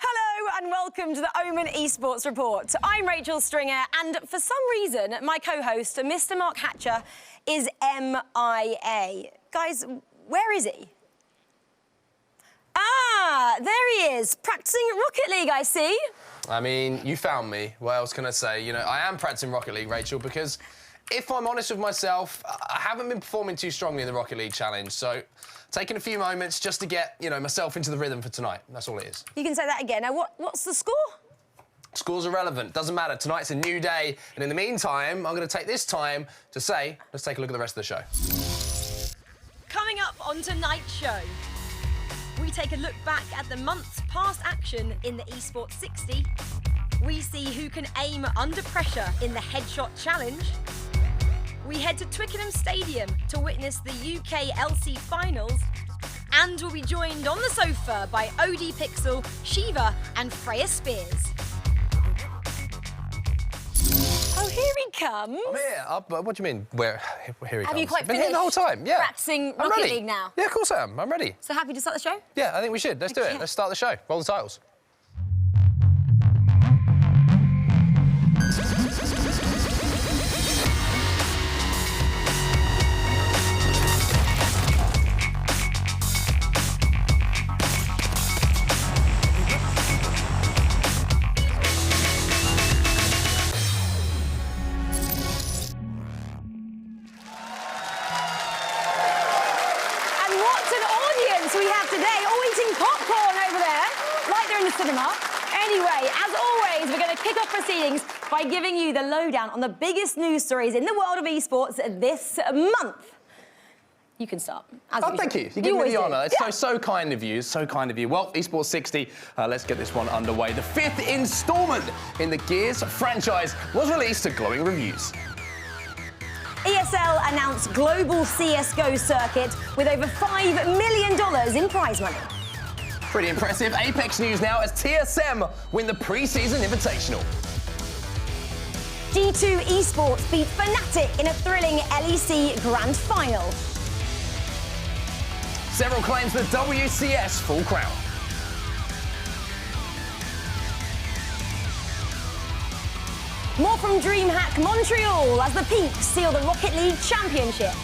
Hello and welcome to the Omen Esports Report. I'm Rachel Stringer and for some reason my co-host, Mr. Mark Hatcher, is MIA. Guys, where is he? Ah, there he is, practicing Rocket League, I see. I mean, you found me. What else can I say? You know, I am practicing Rocket League, Rachel, because if I'm honest with myself, I haven't been performing too strongly in the Rocket League Challenge, so taking a few moments just to get, you know, myself into the rhythm for tonight. That's all it is. You can say that again. Now, what's the score? Score's irrelevant. Doesn't matter. Tonight's a new day, and in the meantime, I'm going to take this time to say, let's take a look at the rest of the show. Coming up on tonight's show, we take a look back at the month's past action in the Esports 60. We see who can aim under pressure in the Headshot Challenge. We head to Twickenham Stadium to witness the UKLC finals. And we'll be joined on the sofa by OD Pixel, Shiva and Freya Spears. Oh, here he comes. I'm here. What do you mean? Here he comes? Have you quite I've been finished here the whole time, yeah. practicing I'm Rocket ready. League now? Yeah, of course I am. I'm ready. So happy to start the show? Yeah, I think we should. Let's do it. Let's start the show. Roll the titles. Cinema. Anyway, as always, we're going to kick off proceedings by giving you the lowdown on the biggest news stories in the world of esports this month. You can start. Oh, thank you. You give me the honour. It's so kind of you. So kind of you. Well, Esports 60, let's get this one underway. The 5th instalment in the Gears franchise was released to glowing reviews. ESL announced global CSGO circuit with over $5 million in prize money. Pretty impressive. Apex news now as TSM win the pre-season invitational. D2 Esports beat Fnatic in a thrilling LEC Grand Final. Several claims the WCS full crown. More from DreamHack Montreal as the Peaks seal the Rocket League Championship.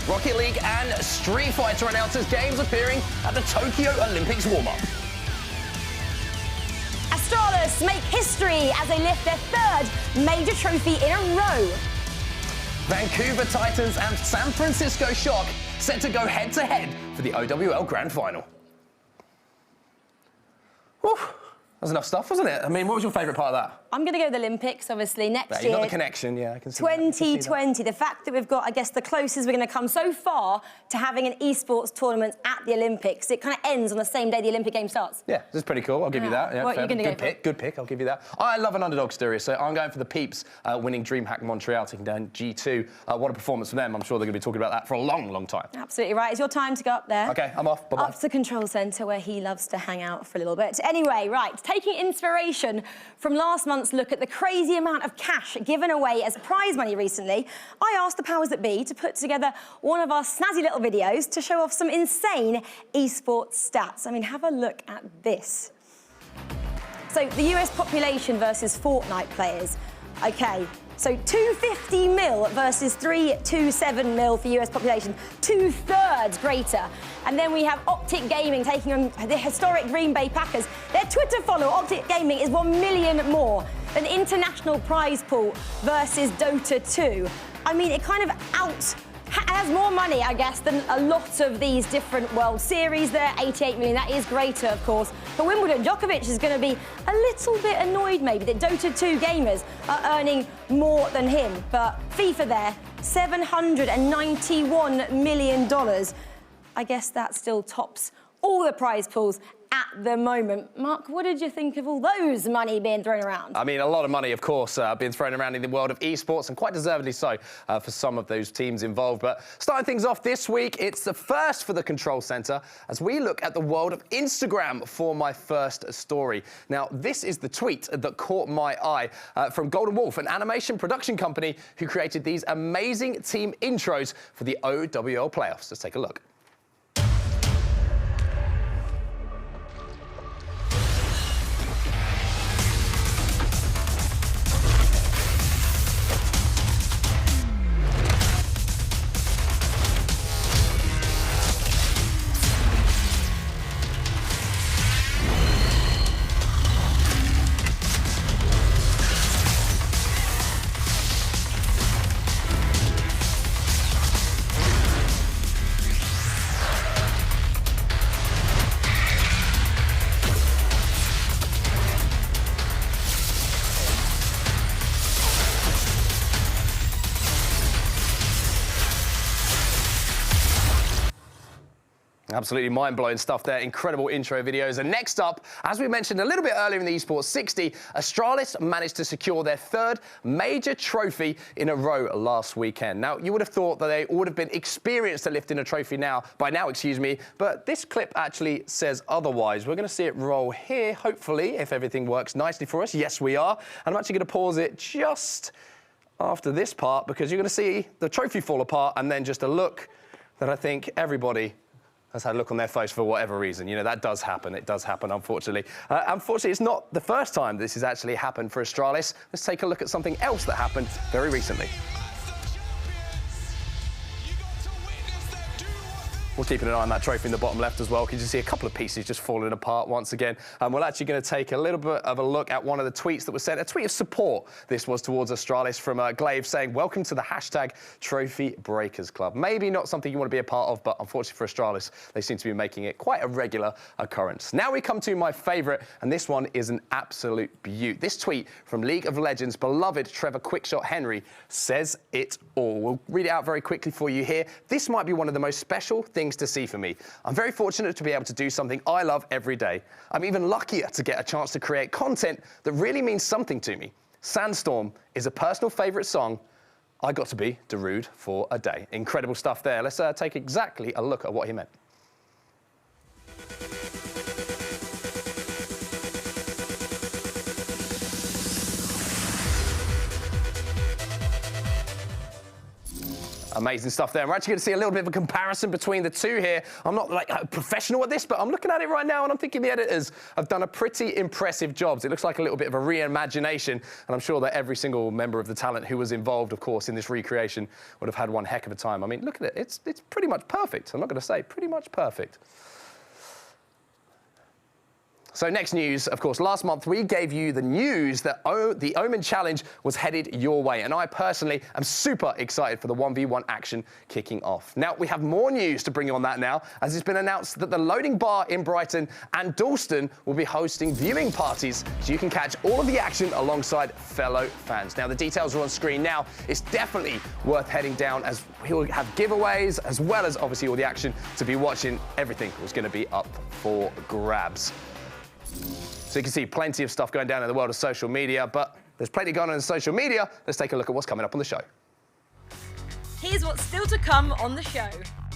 Rocket League and Street Fighter announces games appearing at the Tokyo Olympics warm-up. Astralis make history as they lift their 3rd major trophy in a row. Vancouver Titans and San Francisco Shock set to go head-to-head for the OWL Grand Final. Whew. That was enough stuff, wasn't it? I mean, what was your favourite part of that? I'm going to go with the Olympics, obviously, next year. You got the connection, yeah, I can see 2020, the fact that we've got, I guess, the closest we're going to come so far to having an esports tournament at the Olympics. It kind of ends on the same day the Olympic Games starts. Yeah, this is pretty cool. I'll give you that. Yeah, what are you going to go for? Good pick. I'll give you that. I love an underdog story, so I'm going for the Peeps winning DreamHack Montreal, taking down G2. What a performance from them. I'm sure they're going to be talking about that for a long, long time. Absolutely right. It's your time to go up there. OK, I'm off. Bye-bye. Up to the control centre where he loves to hang out for a little bit. Anyway, right, taking inspiration from last month's look at the crazy amount of cash given away as prize money recently, I asked the powers that be to put together one of our snazzy little videos to show off some insane esports stats. I mean, have a look at this. So the US population versus Fortnite players. OK, so 250 mil versus 327 mil for US population, 2/3 greater. And then we have Optic Gaming taking on the historic Green Bay Packers. Their Twitter follower, Optic Gaming, is 1 million more than international prize pool versus Dota 2. I mean, it kind of has more money, I guess, than a lot of these different World Series there. 88 million, that is greater, of course. But Wimbledon, Djokovic is going to be a little bit annoyed, maybe, that Dota 2 gamers are earning more than him. But FIFA there, $791 million. I guess that still tops all the prize pools at the moment. Mark, what did you think of all those money being thrown around? I mean, a lot of money, of course, being thrown around in the world of esports, and quite deservedly so for some of those teams involved. But starting things off this week, it's the first for the Control Centre as we look at the world of Instagram for my first story. Now, this is the tweet that caught my eye from Golden Wolf, an animation production company who created these amazing team intros for the OWL playoffs. Let's take a look. Absolutely mind-blowing stuff there. Incredible intro videos. And next up, as we mentioned a little bit earlier in the Esports 60, Astralis managed to secure their third major trophy in a row last weekend. Now, you would have thought that they would have been experienced at lifting a trophy by now, but this clip actually says otherwise. We're going to see it roll here, hopefully, if everything works nicely for us. Yes, we are. And I'm actually going to pause it just after this part because you're going to see the trophy fall apart and then just a look that I think everybody has had a look on their face for whatever reason. You know, that does happen. It does happen, unfortunately. Unfortunately, it's not the first time this has actually happened for Astralis. Let's take a look at something else that happened very recently. We're keeping an eye on that trophy in the bottom left as well. Can you see a couple of pieces just falling apart once again? We're actually going to take a little bit of a look at one of the tweets that was sent. A tweet of support. This was towards Astralis from Glaive saying, "Welcome to the hashtag Trophy Breakers Club." Maybe not something you want to be a part of, but unfortunately for Astralis, they seem to be making it quite a regular occurrence. Now we come to my favourite, and this one is an absolute beaut. This tweet from League of Legends' beloved Trevor Quickshot Henry says it all. We'll read it out very quickly for you here. This might be one of the most special things to see for me. I'm very fortunate to be able to do something I love every day. I'm even luckier to get a chance to create content that really means something to me. Sandstorm is a personal favourite song. I got to be Darude for a day. Incredible stuff there. Let's take exactly a look at what he meant. Amazing stuff there. We're actually going to see a little bit of a comparison between the two here. I'm not like a professional at this, but I'm looking at it right now and I'm thinking the editors have done a pretty impressive job. It looks like a little bit of a reimagination, and I'm sure that every single member of the talent who was involved, of course, in this recreation would have had one heck of a time. I mean, look at it. It's pretty much perfect. I'm not going to say pretty much perfect. So next news, of course, last month we gave you the news that the Omen Challenge was headed your way, and I personally am super excited for the 1v1 action kicking off. Now, we have more news to bring you on that now, as it's been announced that the Loading Bar in Brighton and Dalston will be hosting viewing parties, so you can catch all of the action alongside fellow fans. Now, the details are on screen now. It's definitely worth heading down, as we'll have giveaways, as well as obviously all the action to be watching. Everything was going to be up for grabs. So you can see plenty of stuff going down in the world of social media, but there's plenty going on in social media. Let's take a look at what's coming up on the show. Here's what's still to come on the show.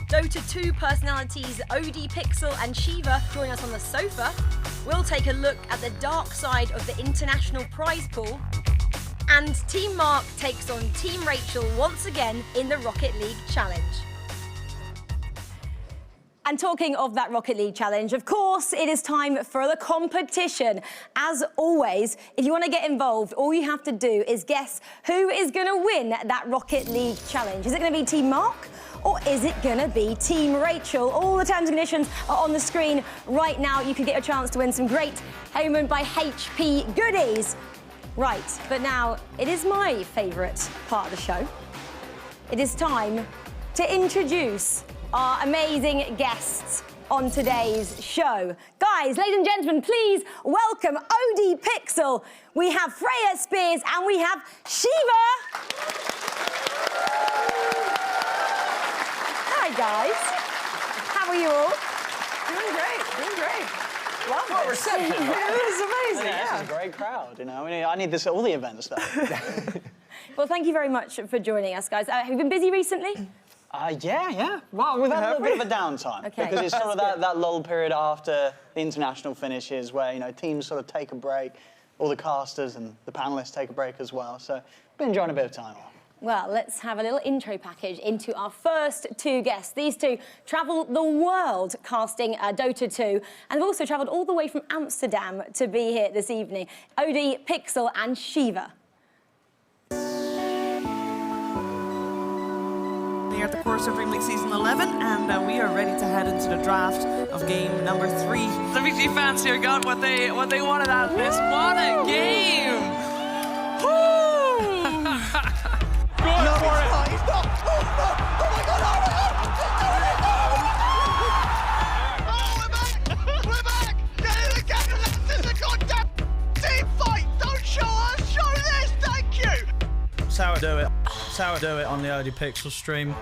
Dota 2 personalities OD Pixel and Shiva join us on the sofa. We'll take a look at the dark side of the international prize pool. And Team Mark takes on Team Rachel once again in the Rocket League Challenge. And talking of that Rocket League Challenge, of course, it is time for the competition. As always, if you want to get involved, all you have to do is guess who is going to win that Rocket League Challenge. Is it going to be Team Mark or is it going to be Team Rachel? All the terms and conditions are on the screen right now. You can get a chance to win some great Omen by HP goodies. Right, but now it is my favourite part of the show. It is time to introduce our amazing guests on today's show. Guys, ladies and gentlemen, please welcome OD Pixel. We have Freya Spears and we have Shiva. Hi, guys. How are you all? Doing great, doing great. What reception! It was amazing. Yeah, this is a great crowd. You know, I need this at all the events though. Well, thank you very much for joining us, guys. Have you been busy recently? Yeah. Well, we've had a little bit of a downtime because it's sort of that lull period after the international finishes where, you know, teams sort of take a break, all the casters and the panelists take a break as well. So, been enjoying a bit of time off. Well, let's have a little intro package into our first two guests. These two travel the world casting Dota 2 and have also travelled all the way from Amsterdam to be here this evening. Odie, Pixel and Shiva. Here at the course of Dream League Season 11, and we are ready to head into the draft of game number 3. The VG fans here got what they wanted out of this. What a game! Woo! No, he's not. Oh my God, We're back! Get in the game! This is a goddamn team fight! Don't show us, show this! Thank you! That's how I do it. That's how I do it on the OD Pixel stream.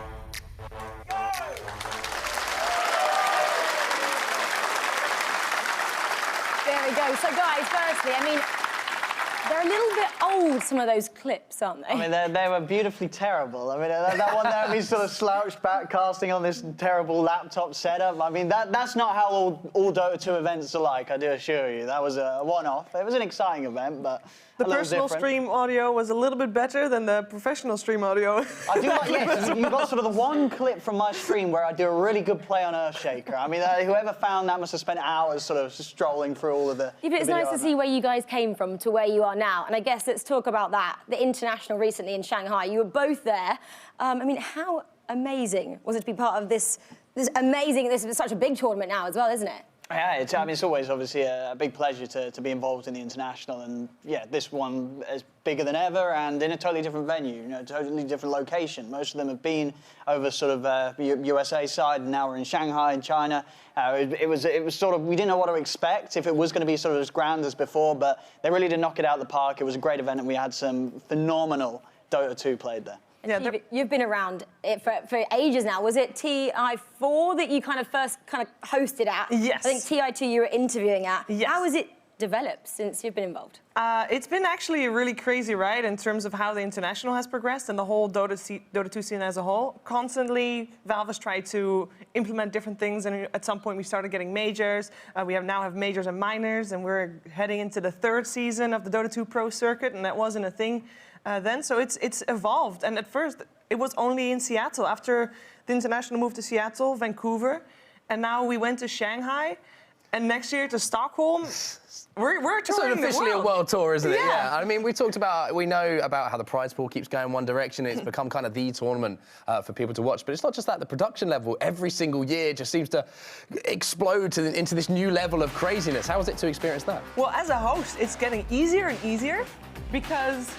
There we go. So, guys, firstly, I mean, they're a little bit old, some of those clips, aren't they? I mean, they were beautifully terrible. I mean, that one there, we sort of slouched back, casting on this terrible laptop setup. I mean, that's not how all Dota 2 events are like, I do assure you. That was a one-off. It was an exciting event, but The a little personal different. stream audio was a little bit better than the professional stream audio. I do like, yes, you've got sort of the one clip from my stream where I do a really good play on Earthshaker. I mean, whoever found that must have spent hours sort of strolling through all of the Yeah, but it's nice to see where you guys came from to where you are now. And I guess let's talk about that. The international recently in Shanghai. You were both there. I mean, how amazing was it to be part of this amazing, this is such a big tournament now as well, isn't it? Yeah, I mean, it's always obviously a big pleasure to be involved in the international, and yeah, this one is bigger than ever and in a totally different venue, you know, totally different location. Most of them have been over sort of USA side, and now we're in Shanghai in China. It was sort of, we didn't know what to expect, if it was going to be sort of as grand as before, but they really did knock it out of the park. It was a great event, and we had some phenomenal Dota 2 played there. Yeah, you've been around it for ages now. Was it TI4 that you kind of first hosted at? Yes. I think TI2 you were interviewing at. Yes. How has it developed since you've been involved? It's been actually a really crazy ride in terms of how the international has progressed and the whole Dota 2 scene as a whole. Constantly, Valve has tried to implement different things, and at some point we started getting majors. We now have majors and minors, and we're heading into the 3rd season of the Dota 2 Pro circuit, and that wasn't a thing then. So it's evolved, and at first it was only in Seattle. After the international moved to Seattle, Vancouver, and now we went to Shanghai, and next year to Stockholm. We're touring the officially world. a world tour, isn't it? Yeah. I mean, we know about how the prize pool keeps going one direction. It's become kind of the tournament for people to watch. But it's not just that. The production level every single year just seems to explode into this new level of craziness. How was it to experience that? Well, as a host, it's getting easier and easier because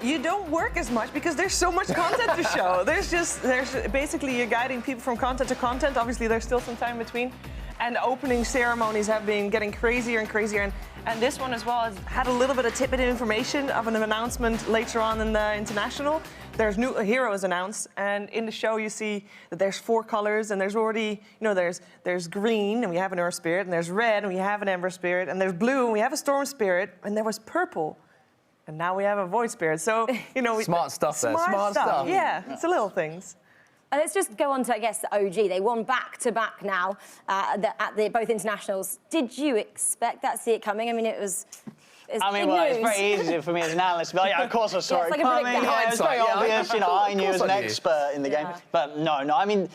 you don't work as much because there's so much content to show. There's basically you're guiding people from content to content. Obviously, there's still some time between. And the opening ceremonies have been getting crazier and crazier. And this one as well has had a little bit of tidbit information of an announcement later on in the international. There's new heroes announced, and in the show you see that there's 4 colors, and there's already, you know, there's green, and we have an Earth Spirit, and there's red, and we have an Ember Spirit, and there's blue, and we have a Storm Spirit, and there was purple. And now we have a Void Spirit. So, you know... Smart stuff there. Smart stuff. Yeah, it's the little things. Let's just go on to, I guess, the OG. They won back-to-back now at both internationals. Did you expect that, see it coming? I mean, it's I mean, well, it's very easy for me as an analyst to be like, yeah, of course I saw it like coming. a It's very obvious, you know, I knew as an expert in the game. But no, I mean,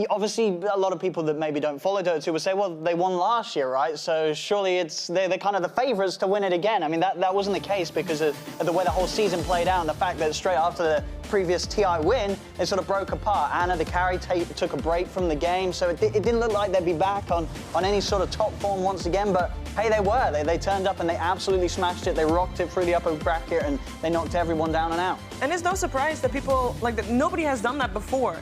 obviously, a lot of people that maybe don't follow Dota 2 will say, well, they won last year, right? So surely they're kind of the favourites to win it again. I mean, that wasn't the case because of the way the whole season played out and the fact that straight after the previous TI win, they sort of broke apart. Anna, the carry, took a break from the game, so it didn't look like they'd be back on any sort of top form once again, but hey, they were. They turned up and they absolutely smashed it. They rocked it through the upper bracket and they knocked everyone down and out. And it's no surprise that people, like, that nobody has done that before.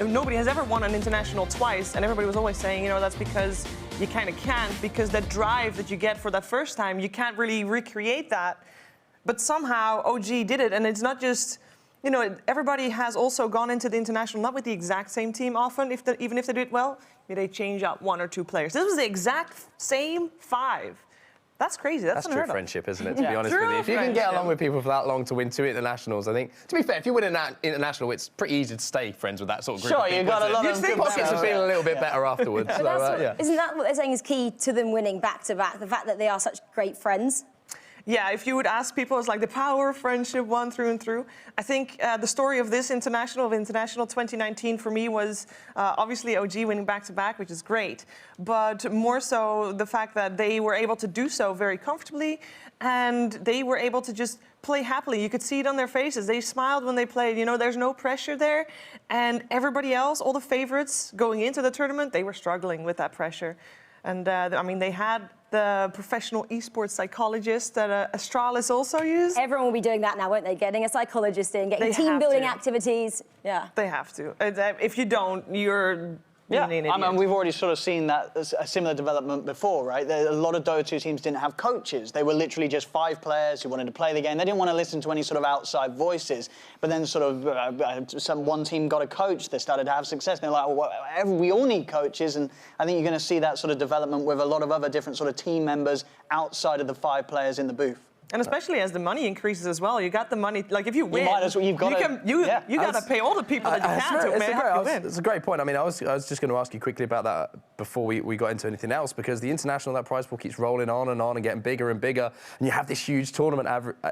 Nobody has ever won an international twice, and everybody was always saying, you know, that's because you kind of can't, because that drive that you get for that first time, you can't really recreate that. But somehow OG did it, and it's not just, you know, everybody has also gone into the international not with the exact same team often, even if they do it well. they change out 1 or 2 players. This was the exact same 5. That's crazy. That's true unheard of. friendship, isn't it, to be honest True with you? If you can get friendship. along with people for that long to win 2 internationals, I think, to be fair, if you win an international, it's pretty easy to stay friends with that sort of group Sure, of people. you got a lot of good pockets players. are feeling a little bit better afterwards. But So, that's what- yeah. Isn't that what they're saying is key to them winning back-to-back? The fact that they are such great friends? Yeah, if you would ask people, it's like the power of friendship won through and through. I think the story of this international, of International 2019, for me was obviously OG winning back-to-back, which is great, but more so the fact that they were able to do so very comfortably, and they were able to just play happily. You could see it on their faces. They smiled when they played. You know, there's no pressure there, and everybody else, all the favorites going into the tournament, they were struggling with that pressure. And I mean, they had the professional esports psychologist that Astralis also used. Everyone will be doing that now, won't they? Getting a psychologist in, getting They team-building have to. activities. Yeah. They have to. If you don't, you're Yeah, being an I idiot. mean, we've already sort of seen that as a similar development before, right? A lot of Dota 2 teams didn't have coaches. They were literally just 5 players who wanted to play the game. They didn't want to listen to any sort of outside voices. But then sort of one team got a coach. They started to have success. And they're like, well, we all need coaches. And I think you're going to see that sort of development with a lot of other different sort of team members outside of the 5 players in the booth. And especially as the money increases as well, you got the money. Like if you win, might as well- you've got to- you yeah. got to pay all the people that you can to help you win. It's a great point. I mean, I was just going to ask you quickly about that before we got into anything else, because the international, that prize pool keeps rolling on and getting bigger and bigger, and you have this huge tournament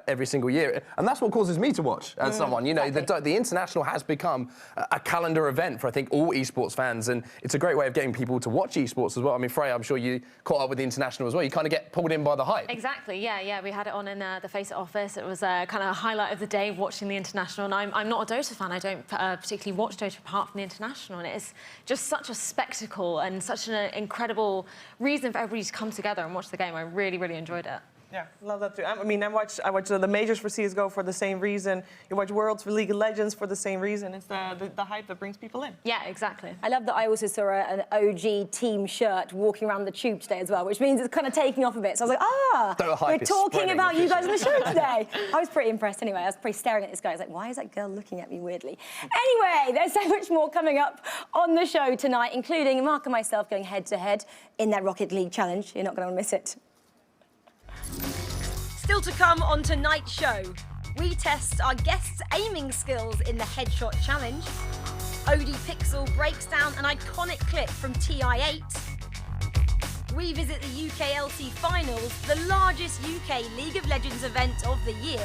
every single year, and that's what causes me to watch as someone. You know, exactly. the international has become a calendar event for, I think, all esports fans, and it's a great way of getting people to watch esports as well. I mean, Freya, I'm sure you caught up with the international as well. You kind of get pulled in by the hype. Exactly, yeah. We had it on in the Face It office. It was kind of a highlight of the day watching the international. And I'm not a Dota fan. I don't particularly watch Dota apart from the international. And it's just such a spectacle and such an incredible reason for everybody to come together and watch the game. I really, really enjoyed it. Yeah, love that too. I mean, I watch the majors for CSGO for the same reason. You watch Worlds for League of Legends for the same reason. It's the hype that brings people in. Yeah, exactly. I love that I also saw an OG team shirt walking around the tube today as well, which means it's kind of taking off a bit. So I was like, The hype we're is talking spreading about you guys on the show officially. today. I was pretty impressed anyway. I was pretty staring at this guy. I was like, why is that girl looking at me weirdly? Anyway, there's so much more coming up on the show tonight, including Mark and myself going head-to-head in that Rocket League challenge. You're not going to miss it. Still to come on tonight's show, we test our guests' aiming skills in the headshot challenge. OD Pixel breaks down an iconic clip from TI8. We visit the UKLC finals, the largest UK League of Legends event of the year.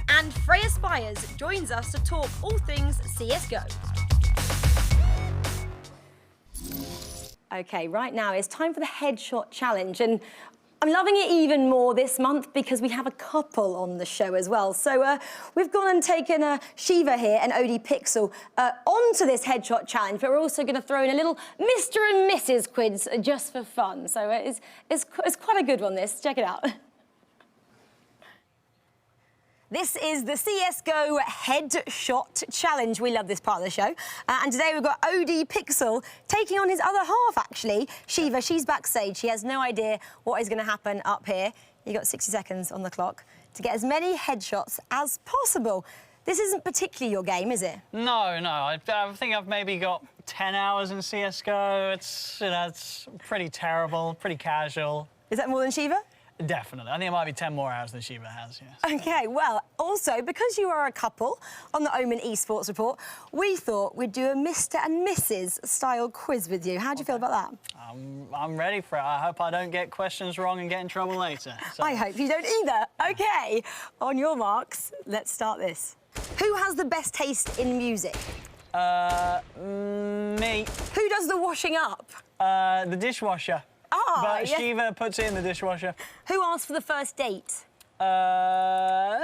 And Freya Spires joins us to talk all things CSGO. Okay, right now it's time for the headshot challenge, and I'm loving it even more this month because we have a couple on the show as well. So we've gone and taken Shiva here and OD Pixel onto this headshot challenge, but we're also going to throw in a little Mr. and Mrs. quiz just for fun. So it's quite a good one, this. Check it out. This is the CSGO Headshot Challenge. We love this part of the show. And today we've got OD Pixel taking on his other half, actually. Shiva, she's backstage. She has no idea what is going to happen up here. You've got 60 seconds on the clock to get as many headshots as possible. This isn't particularly your game, is it? No. I think I've maybe got 10 hours in CSGO. It's pretty terrible, pretty casual. Is that more than Shiva? Definitely. I think it might be 10 more hours than Shiva has, yes. OK, well, also, because you are a couple on the Omen Esports report, we thought we'd do a Mr. and Mrs. style quiz with you. How do you feel about that? I'm ready for it. I hope I don't get questions wrong and get in trouble later. So. I hope you don't either. OK, on your marks, let's start this. Who has the best taste in music? Me. Who does the washing up? The dishwasher. But yes. Shiva puts it in the dishwasher. Who asked for the first date? That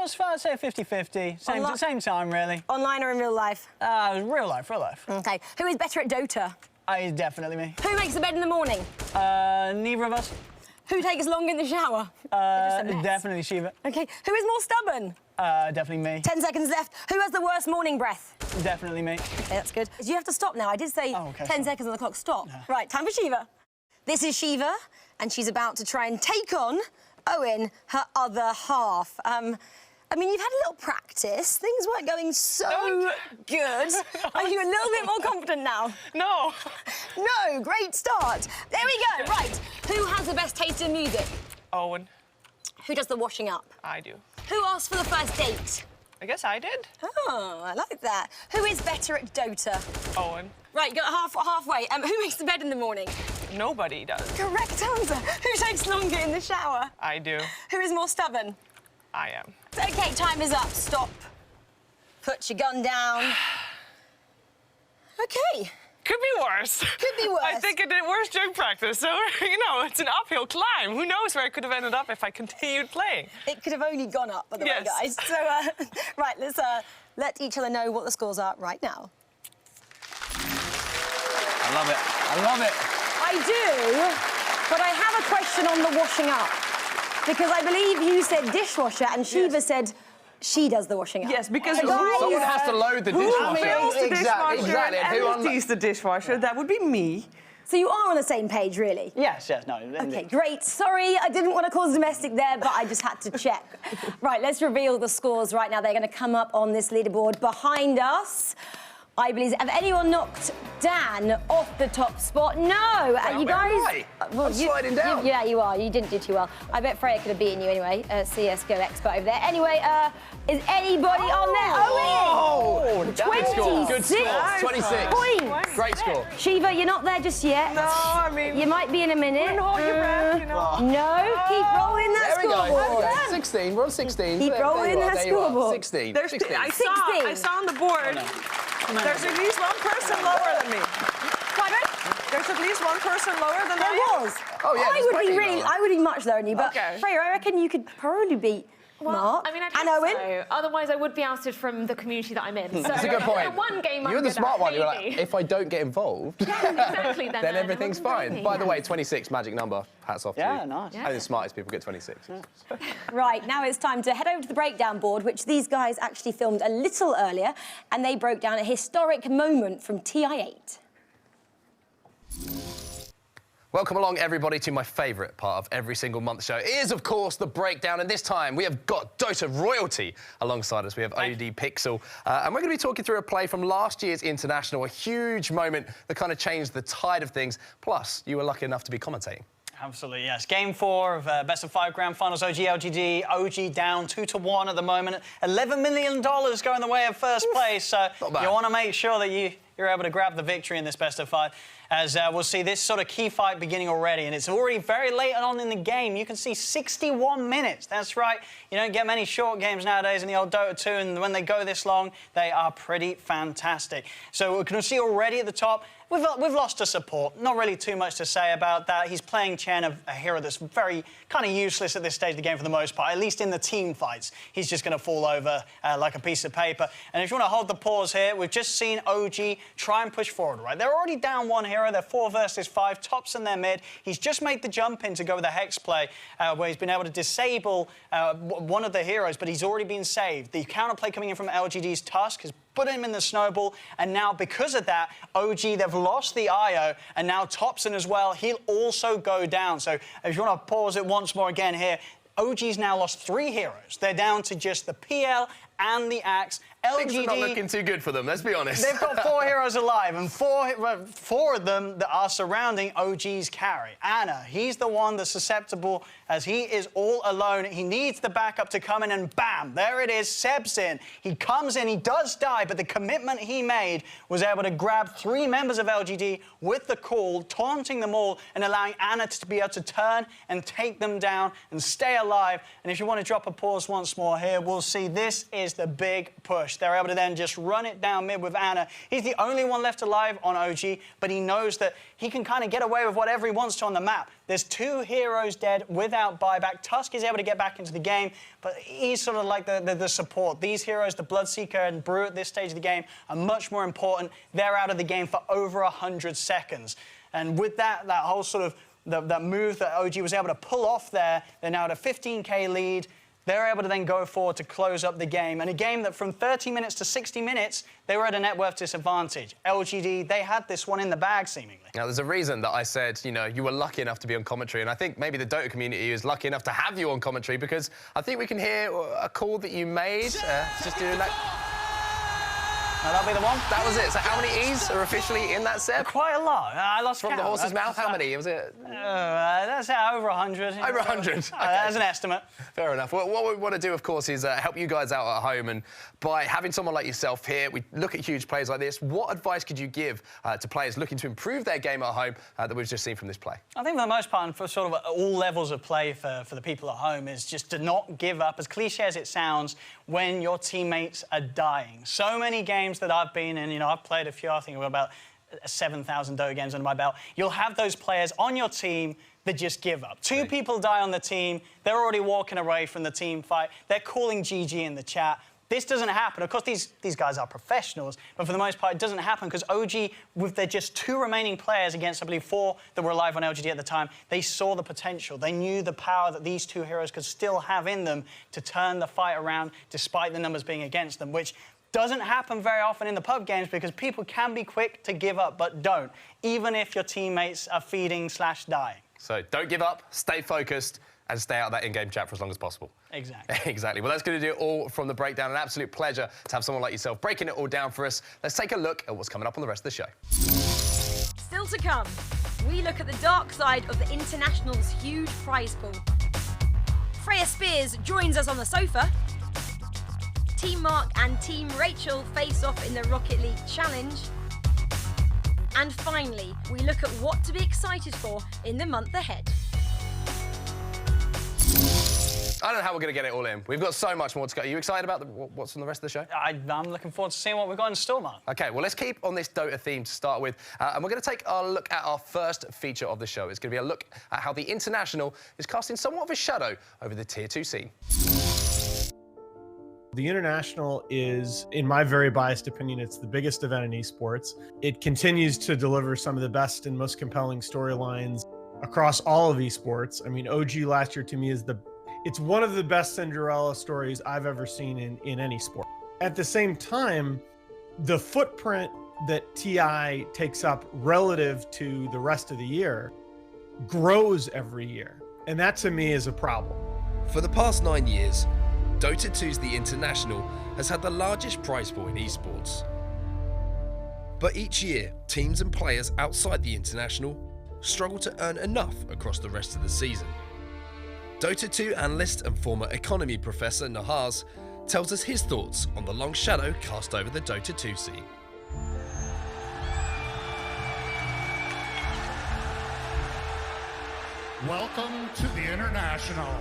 was fun. I'd say 50-50. Same time, really. Online or in real life? Real life. OK. Who is better at Dota? Definitely me. Who makes the bed in the morning? Neither of us. Who takes longer in the shower? Definitely Shiva. OK. Who is more stubborn? Definitely me. 10 seconds left. Who has the worst morning breath? Definitely me. OK, that's good. You have to stop now. I did say 10 seconds on the clock. Stop. Yeah. Right, time for Shiva. This is Shiva, and she's about to try and take on Owen, her other half. I mean, you've had a little practice. Things weren't going so good. Are you a little bit more confident now? No. No, great start. There we go. Right. Who has the best taste in music? Owen. Who does the washing up? I do. Who asked for the first date? I guess I did. Oh, I like that. Who is better at Dota? Owen. Right, go halfway. Who makes the bed in the morning? Nobody does. Correct answer. Who takes longer in the shower? I do. Who is more stubborn? I am. Okay, time is up. Stop. Put your gun down. Okay. Could be worse. Could be worse. I think I did worse during practice, so, you know, it's an uphill climb. Who knows where I could have ended up if I continued playing? It could have only gone up, by the way, Yes. guys. So, right, let's let each other know what the scores are right now. I love it. I love it. I do, but I have a question on the washing up. Because I believe you said dishwasher and Shiva said she does the washing up. Yes, because Someone has to load the dishwasher. fills the dishwasher exactly. And who and empties the dishwasher? That would be me. So you are on the same page, really? Yes, no. Okay, great. Sorry, I didn't want to cause domestic there, but I just had to check. Right, let's reveal the scores right now. They're going to come up on this leaderboard behind us. I believe. Have anyone knocked Dan off the top spot? No. You guys. I'm sliding down. Yeah, you are. You didn't do too well. I bet Freya could have beaten you anyway. CS:GO expert over there. Anyway, is anybody on there? Oh, good score. Good score. 26 points. Great score. Shiva, you're not there just yet. No, I mean... You might be in a minute. Wouldn't hold your breath, you know. No, keep rolling that There we go. scoreboard. There we go. 16. We're on 16. Keep rolling that scoreboard. 16. There's 16. I 16. saw on the board. There's at least one person lower than me. Pardon? There's at least one person lower than There I am. was. Oh, yeah, there's plenty lower. I would be much lower than you, but Okay. Freya, I reckon you could probably beat Mark I mean, I'd and hope Owen. so. Otherwise, I would be ousted from the community that I'm in. So That's a good point. the one game I'm You're the good smart at, one. You're maybe. like, if I don't get involved, Exactly, then everything's no one's fine. blaming By the me. way, 26, magic number. Hats off to you. Yeah, nice. Only the smartest people get 26. Right, now it's time to head over to the breakdown board, which these guys actually filmed a little earlier, and they broke down a historic moment from TI8. Welcome along, everybody, to my favourite part of every single month show. It is, of course, the breakdown, and this time we have got Dota royalty alongside us. We have OD Pixel, and we're going to be talking through a play from last year's International, a huge moment that kind of changed the tide of things. Plus, you were lucky enough to be commentating. Absolutely, yes. Game 4 of Best of 5 Grand Finals, OG, LGD. OG down 2-1 at the moment. $11 million going the way of first place. So you want to make sure that you're able to grab the victory in this Best of 5. As we'll see this sort of key fight beginning already, and it's already very late on in the game. You can see 61 minutes. That's right. You don't get many short games nowadays in the old Dota 2, and when they go this long, they are pretty fantastic. So we can see already at the top, we've lost a support. Not really too much to say about that. He's playing Chen, a hero that's very kind of useless at this stage of the game for the most part, at least in the team fights. He's just going to fall over like a piece of paper. And if you want to hold the pause here, we've just seen OG try and push forward, right? They're already down one hero. They're 4 versus 5, tops in their mid. He's just made the jump in to go with a Hex play, where he's been able to disable one of the heroes, but he's already been saved. The counterplay coming in from LGD's Tusk has put him in the snowball, and now because of that, OG, they've lost the IO, and now Topson as well, he'll also go down. So if you want to pause it once more again here, OG's now lost 3 heroes. They're down to just the PL and the Axe. Things are not looking too good for them, let's be honest. They've got 4 heroes alive, and four of them that are surrounding OG's carry. Anna, he's the one that's susceptible, as he is all alone. He needs the backup to come in, and bam, there it is, Seb's in. He comes in, he does die, but the commitment he made was able to grab 3 members of LGD with the call, taunting them all, and allowing Anna to be able to turn and take them down and stay alive. And if you want to drop a pause once more here, we'll see this is the big push. They're able to then just run it down mid with Anna. He's the only one left alive on OG, but he knows that he can kind of get away with whatever he wants to on the map. There's 2 heroes dead without buyback. Tusk is able to get back into the game, but he's sort of like the support. These heroes, the Bloodseeker and Brew at this stage of the game, are much more important. They're out of the game for over 100 seconds. And with that whole sort of that move that OG was able to pull off there, they're now at a 15k lead. they're able to then go forward to close up the game. And a game that from 30 minutes to 60 minutes, they were at a net worth disadvantage. LGD, they had this one in the bag, seemingly. Now, there's a reason that I said, you know, you were lucky enough to be on commentary, and I think maybe the Dota community is lucky enough to have you on commentary, because I think we can hear a call that you made. Just doing that. Now, that'll be the one. That was it. So how many E's are officially in that set? Quite a lot. I lost From count. the horse's mouth? How many? Was it? That's over 100. Over 100. Okay. That's an estimate. Fair enough. Well, what we want to do, of course, is help you guys out at home. And by having someone like yourself here, we look at huge players like this. What advice could you give to players looking to improve their game at home that we've just seen from this play? I think for the most part, and for sort of all levels of play for the people at home, is just to not give up, as cliche as it sounds, when your teammates are dying. So many games that I've been in, you know, I've played a few, I think I've got about 7,000 Dota games under my belt. You'll have those players on your team that just give up. Two people die on the team, they're already walking away from the team fight, they're calling GG in the chat. This doesn't happen. Of course, these guys are professionals, but for the most part, it doesn't happen because OG, with their just 2 remaining players against, I believe, 4 that were alive on LGD at the time, they saw the potential. They knew the power that these 2 heroes could still have in them to turn the fight around despite the numbers being against them, which doesn't happen very often in the pub games because people can be quick to give up, but don't, even if your teammates are feeding/dying. So don't give up, stay focused, and stay out of that in-game chat for as long as possible. Exactly. Exactly. Well, that's going to do it all from the breakdown. An absolute pleasure to have someone like yourself breaking it all down for us. Let's take a look at what's coming up on the rest of the show. Still to come, we look at the dark side of the International's huge prize pool. Freya Spears joins us on the sofa. Team Mark and Team Rachel face off in the Rocket League Challenge. And finally, we look at what to be excited for in the month ahead. I don't know how we're going to get it all in. We've got so much more to go. Are you excited about what's on the rest of the show? I'm looking forward to seeing what we've got in store, Mark. OK, well, let's keep on this Dota theme to start with. And we're going to take a look at our first feature of the show. It's going to be a look at how the International is casting somewhat of a shadow over the Tier 2 scene. The International is, in my very biased opinion, it's the biggest event in esports. It continues to deliver some of the best and most compelling storylines across all of esports. I mean, OG last year to me is it's one of the best Cinderella stories I've ever seen in any sport. At the same time, the footprint that TI takes up relative to the rest of the year grows every year. And that to me is a problem. For the past 9 years, Dota 2's The International has had the largest prize pool in esports. But each year, teams and players outside the International struggle to earn enough across the rest of the season. Dota 2 analyst and former economy professor Nahaz tells us his thoughts on the long shadow cast over the Dota 2 scene. Welcome to the International.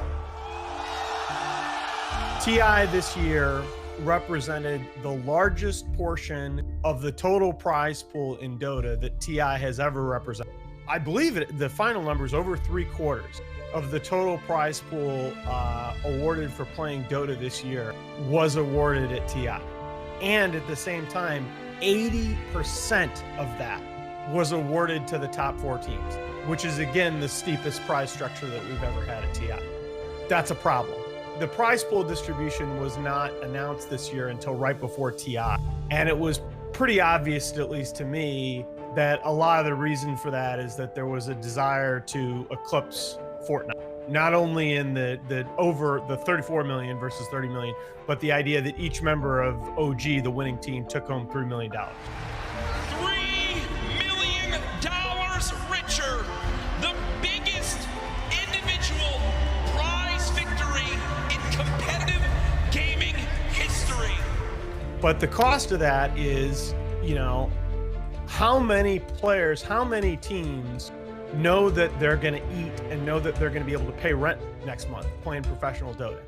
TI this year represented the largest portion of the total prize pool in Dota that TI has ever represented. I believe the final number is over 3/4 of the total prize pool awarded for playing Dota this year was awarded at TI. And at the same time, 80% of that was awarded to the top 4 teams, which is again the steepest prize structure that we've ever had at TI. That's a problem. The prize pool distribution was not announced this year until right before TI. And it was pretty obvious, at least to me, that a lot of the reason for that is that there was a desire to eclipse Fortnite. Not only in the over the 34 million versus 30 million, but the idea that each member of OG, the winning team, took home $3 million. $3 million richer. The biggest individual prize victory in competitive gaming history. But the cost of that is, you know, how many players, how many teams know that they're going to eat and know that they're going to be able to pay rent next month playing professional Dota?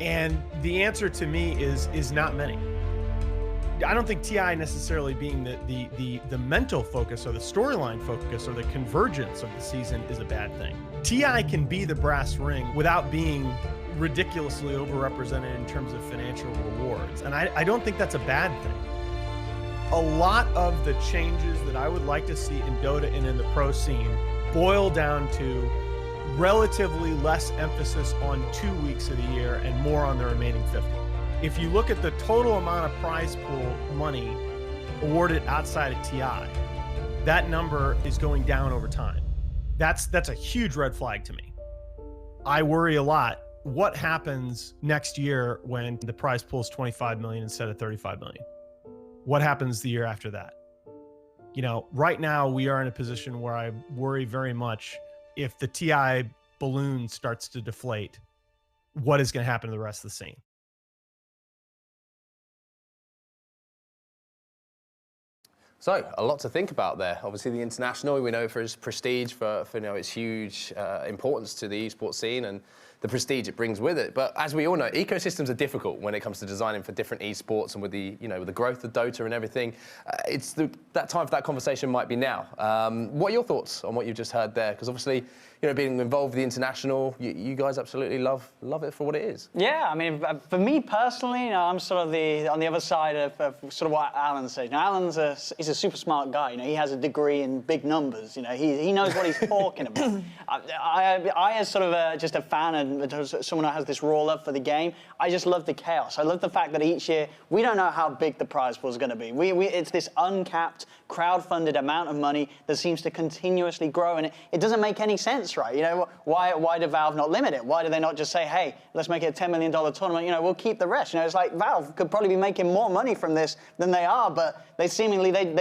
And the answer to me is not many. I don't think TI necessarily being the mental focus or the storyline focus or the convergence of the season is a bad thing. TI can be the brass ring without being ridiculously overrepresented in terms of financial rewards. And I don't think that's a bad thing. A lot of the changes that I would like to see in Dota and in the pro scene boil down to relatively less emphasis on 2 weeks of the year and more on the remaining 50. If you look at the total amount of prize pool money awarded outside of TI, that number is going down over time. That's a huge red flag to me. I worry a lot. What happens next year when the prize pool is 25 million instead of 35 million? What happens the year after that? You know, right now we are in a position where I worry very much if the TI balloon starts to deflate, what is going to happen to the rest of the scene? So, a lot to think about there. Obviously, the international, we know for its prestige, for you know, its huge importance to the esports scene and the prestige it brings with it. But as we all know, ecosystems are difficult when it comes to designing for different esports, and with the, you know, with the growth of Dota and everything. That time for that conversation might be now. What are your thoughts on what you've just heard there? Because obviously, you know, being involved with the international, you guys absolutely love it for what it is. Yeah, I mean, for me personally, you know, I'm sort of on the other side of sort of what Alan said. Now, he's a super smart guy. You know, he has a degree in big numbers. You know, he knows what he's talking about. I as sort of just a fan and someone who has this raw love for the game, I just love the chaos. I love the fact that each year we don't know how big the prize pool is going to be. It's this uncapped, crowd-funded amount of money that seems to continuously grow, and it doesn't make any sense, right? You know, why do Valve not limit it? Why do they not just say, hey, let's make it a $10 million tournament, you know, we'll keep the rest? You know, it's like Valve could probably be making more money from this than they are, but they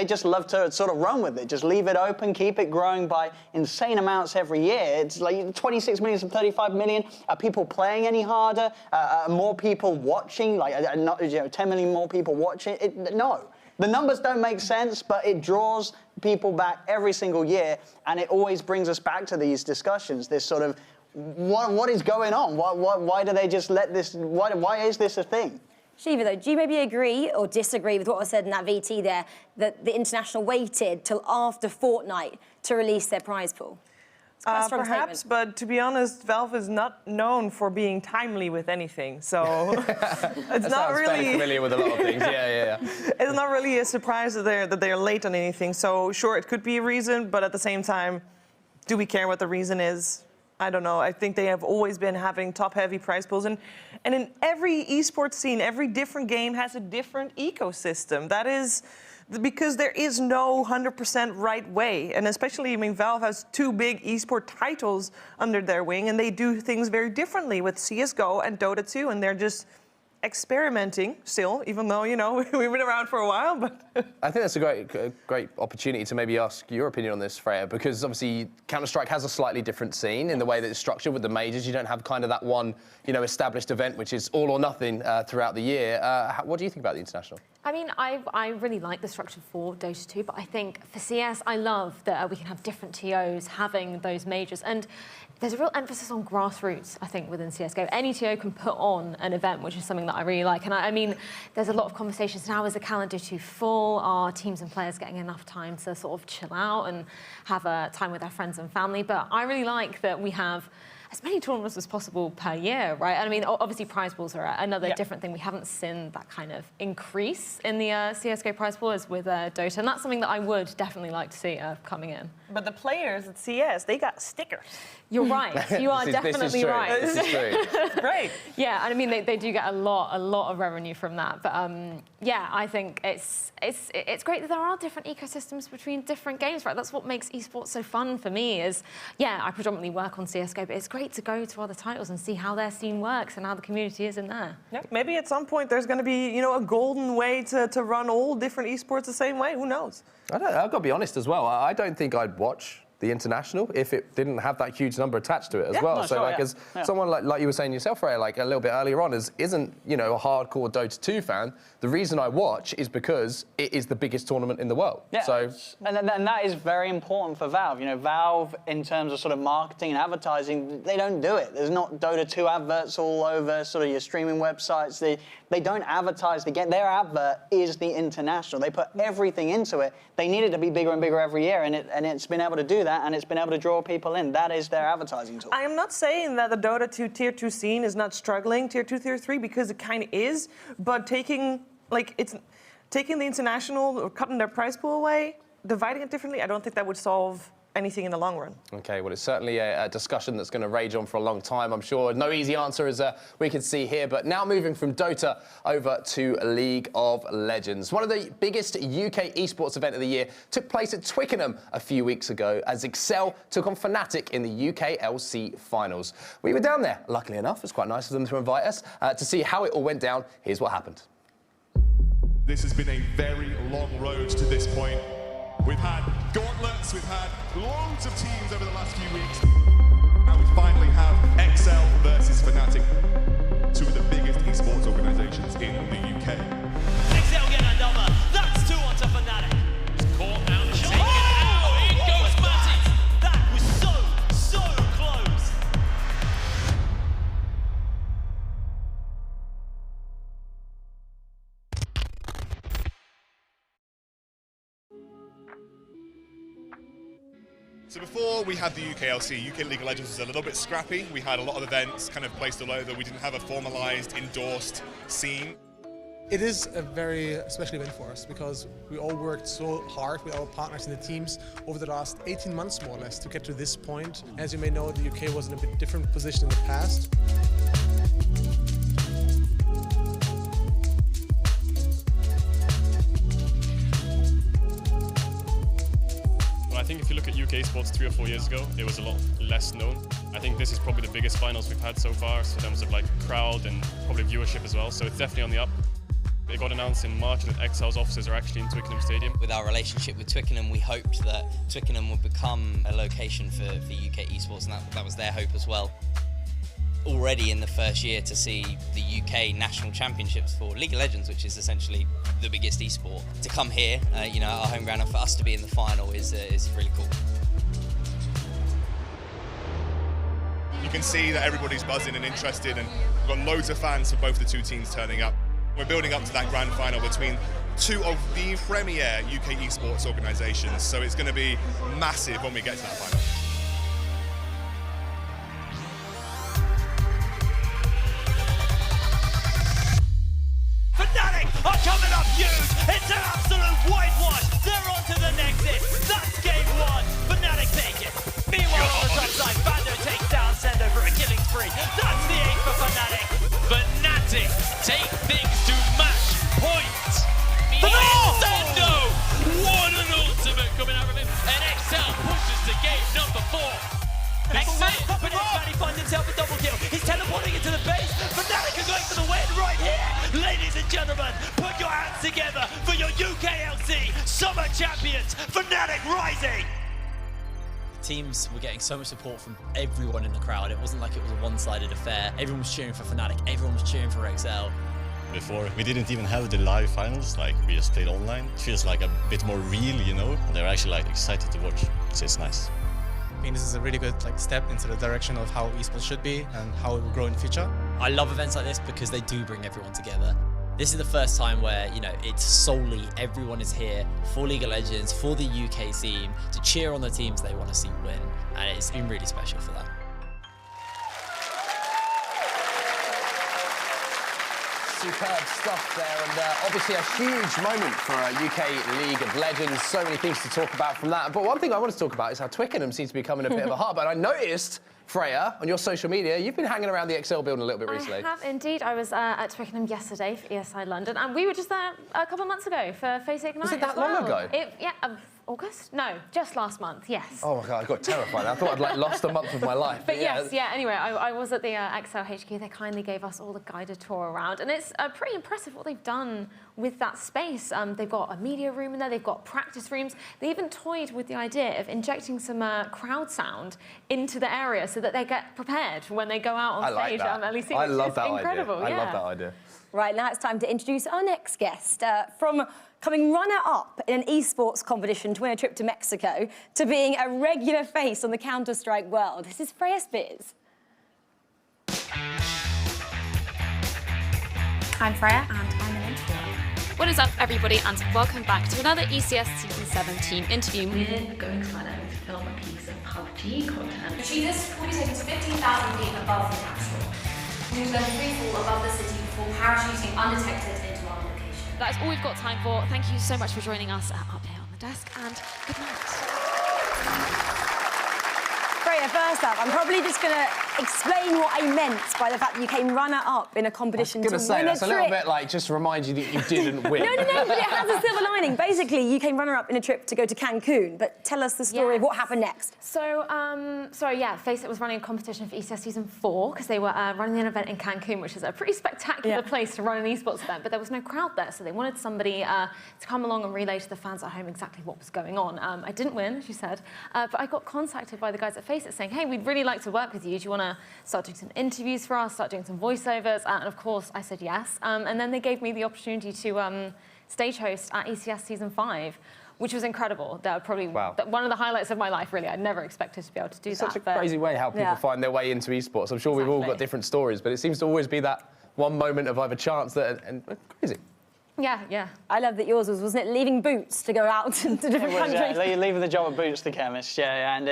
just love to sort of run with it. Just leave it open, keep it growing by insane amounts every year. It's like 26 million to 35 million. Are people playing any harder? Are more people watching? Like, you know, 10 million more people watching? No. The numbers don't make sense, but it draws people back every single year, and it always brings us back to these discussions, this sort of, what is going on? Why do they just let this, why is this a thing? Shiva, though, do you maybe agree or disagree with what was said in that VT there, that the international waited till after Fortnite to release their prize pool? Perhaps, but to be honest, Valve is not known for being timely with anything, so it's not really familiar with a lot of things. Yeah. It's not really a surprise that they're late on anything. So sure, it could be a reason, but at the same time, do we care what the reason is? I don't know. I think they have always been having top-heavy prize pools, and in every esports scene, every different game has a different ecosystem. That is because there is no 100% right way. And especially, I mean, Valve has 2 big esport titles under their wing, and they do things very differently with CSGO and Dota 2, and they're just experimenting still, even though, you know, we've been around for a while. But I think that's a great opportunity to maybe ask your opinion on this, Freya, because obviously Counter-Strike has a slightly different scene in the way that it's structured with the majors. You don't have kind of that one, you know, established event which is all or nothing throughout the year. What do you think about the international? I mean, I really like the structure for Dota 2, but I think for CS, I love that we can have different TOs having those majors. And there's a real emphasis on grassroots, I think, within CSGO. Any TO can put on an event, which is something that I really like. And I mean, there's a lot of conversations now, is the calendar too full? Are teams and players getting enough time to sort of chill out and have a time with their friends and family? But I really like that we have as many tournaments as possible per year, right? I mean, obviously prize pools are another different thing. We haven't seen that kind of increase in the CSGO prize pool as with Dota, and that's something that I would definitely like to see coming in. But the players at CS, they got stickers. You're right. You are definitely right. This is true. Great. Yeah, and I mean, they do get a lot of revenue from that. But yeah, I think it's great that there are different ecosystems between different games, right? That's what makes esports so fun for me. Is yeah, I predominantly work on CS:GO, but it's great to go to other titles and see how their scene works and how the community is in there. Yeah, maybe at some point there's going to be, you know, a golden way to run all different esports the same way. Who knows? I've got to be honest as well. I don't think I'd watch the international if it didn't have that huge number attached to it as well. No, so sure, like as someone like you were saying yourself, Freya, like a little bit earlier on, isn't, you know, a hardcore Dota 2 fan. The reason I watch is because it is the biggest tournament in the world. Yeah. So and that is very important for Valve. You know, Valve in terms of sort of marketing and advertising, they don't do it. There's not Dota 2 adverts all over sort of your streaming websites. They don't advertise the game. Their advert is the international. They put everything into it. They need it to be bigger and bigger every year, and it's been able to do that, and it's been able to draw people in. That is their advertising tool. I am not saying that the Dota 2 Tier 2 scene is not struggling, Tier 2, Tier 3, because it kind of is, but taking the international or cutting their prize pool away, dividing it differently, I don't think that would solve anything in the long run. Okay, well, it's certainly a discussion that's going to rage on for a long time, I'm sure. No easy answer, as we can see here. But now moving from Dota over to League of Legends. One of the biggest UK esports event of the year took place at Twickenham a few weeks ago as Excel took on Fnatic in the UKLC finals. We were down there, luckily enough. It's quite nice of them to invite us to see how it all went down. Here's what happened. This has been a very long road to this point. We've had gauntlets, we've had loads of teams over the last few weeks. Now we finally have Excel versus Fnatic, two of the biggest esports organisations in the UK. Excel get another. That's 2 onto Fnatic. It's caught out. Take it out. In goes Matty. That was so close. So before we had the UKLC, UK League of Legends was a little bit scrappy. We had a lot of events kind of placed all over. We didn't have a formalised, endorsed scene. It is a very special event for us because we all worked so hard with our partners in the teams over the last 18 months more or less to get to this point. As you may know, the UK was in a bit different position in the past. I think if you look at UK Esports 3 or 4 years ago, it was a lot less known. I think this is probably the biggest finals we've had so far in terms of like crowd and probably viewership as well, so it's definitely on the up. It got announced in March that Excel's offices are actually in Twickenham Stadium. With our relationship with Twickenham, we hoped that Twickenham would become a location for UK Esports, and that was their hope as well. Already in the first year to see the UK National Championships for League of Legends, which is essentially the biggest esport, to come here, you know, our home ground, and for us to be in the final is really cool. You can see that everybody's buzzing and interested, and we've got loads of fans for both the two teams turning up. We're building up to that grand final between two of the premier UK esports organisations, so it's going to be massive when we get to that final. Fnatic are coming up huge. It's an absolute whitewash. They're on to the nexus. That's game 1. Fnatic take it. Meanwhile, on the top side, Bando takes down Sendo for a killing spree. That's the 8 for Fnatic. Fnatic take things to match point. Sendo! What an ultimate coming out of him. And Excel pushes to game number 4. Excel, but Manny finds himself a double kill. He's teleporting into the base. Fnatic are going for the win right here. Ladies and gentlemen, put your hands together for your UKLC Summer Champions. Fnatic rising. Teams were getting so much support from everyone in the crowd. It wasn't like it was a one-sided affair. Everyone was cheering for Fnatic. Everyone was cheering for Excel. Before, we didn't even have the live finals, like we just played online. It feels like a bit more real, you know? They're actually like excited to watch, so it's nice. I think this is a really good step into the direction of how esports should be and how it will grow in the future. I love events like this because they do bring everyone together. This is the first time where, you know, it's solely everyone is here for League of Legends, for the UK scene, to cheer on the teams they want to see win, and it's been really special for that. Superb stuff there, and obviously a huge moment for UK League of Legends. So many things to talk about from that. But one thing I want to talk about is how Twickenham seems to be becoming a bit of a hub. And I noticed, Freya, on your social media, you've been hanging around the Excel building a little bit recently. I have indeed. I was at Twickenham yesterday for ESI London, and we were just there a couple of months ago for Face Ignite. Was it that long ago? August? No, just last month, yes. Oh my God, I got terrified. I thought I'd lost a month of my life. But yes, anyway, I was at the Excel HQ. They kindly gave us all the guided tour around, and it's pretty impressive what they've done with that space. They've got a media room in there, they've got practice rooms. They even toyed with the idea of injecting some crowd sound into the area so that they get prepared for when they go out on stage at LEC. I love that incredible, idea. I love that idea. Right, now it's time to introduce our next guest. From coming runner-up in an esports competition to win a trip to Mexico to being a regular face on the Counter-Strike world, this is Freya Spears. I'm Freya and I'm an interviewer. What is up, everybody, and welcome back to another ECS Season 17 interview. We're going skydiving to film a piece of PUBG content. Achieve this, we'll be taken to 15,000 feet above the natural. We will then free fall above the city before parachuting undetected into our location. That's all we've got time for. Thank you so much for joining us up here on the desk, and good night. Freya, first up, I'm probably just going to explain what I meant by the fact that you came runner-up in a competition to win a trip. That's a little bit like just to remind you that you didn't win. No, but it has a silver lining. Basically, you came runner-up in a trip to go to Cancun, but tell us the story of what happened next. So, Face It was running a competition for ECS Season 4 because they were running an event in Cancun, which is a pretty spectacular place to run an esports event, but there was no crowd there, so they wanted somebody to come along and relay to the fans at home exactly what was going on. I didn't win, as you said, but I got contacted by the guys at Face It saying, hey, we'd really like to work with you. Do you want to start doing some interviews for us, start doing some voiceovers? And of course, I said yes. And then they gave me the opportunity to stage host at ECS Season 5, which was incredible. That was probably one of the highlights of my life, really. I never expected to be able to do that. Such a crazy way how people find their way into esports. I'm sure we've all got different stories, but it seems to always be that one moment of either chance and crazy. Yeah. I love that yours was, wasn't it, leaving Boots to go out to different countries? Yeah, leaving the job at Boots, the chemist, and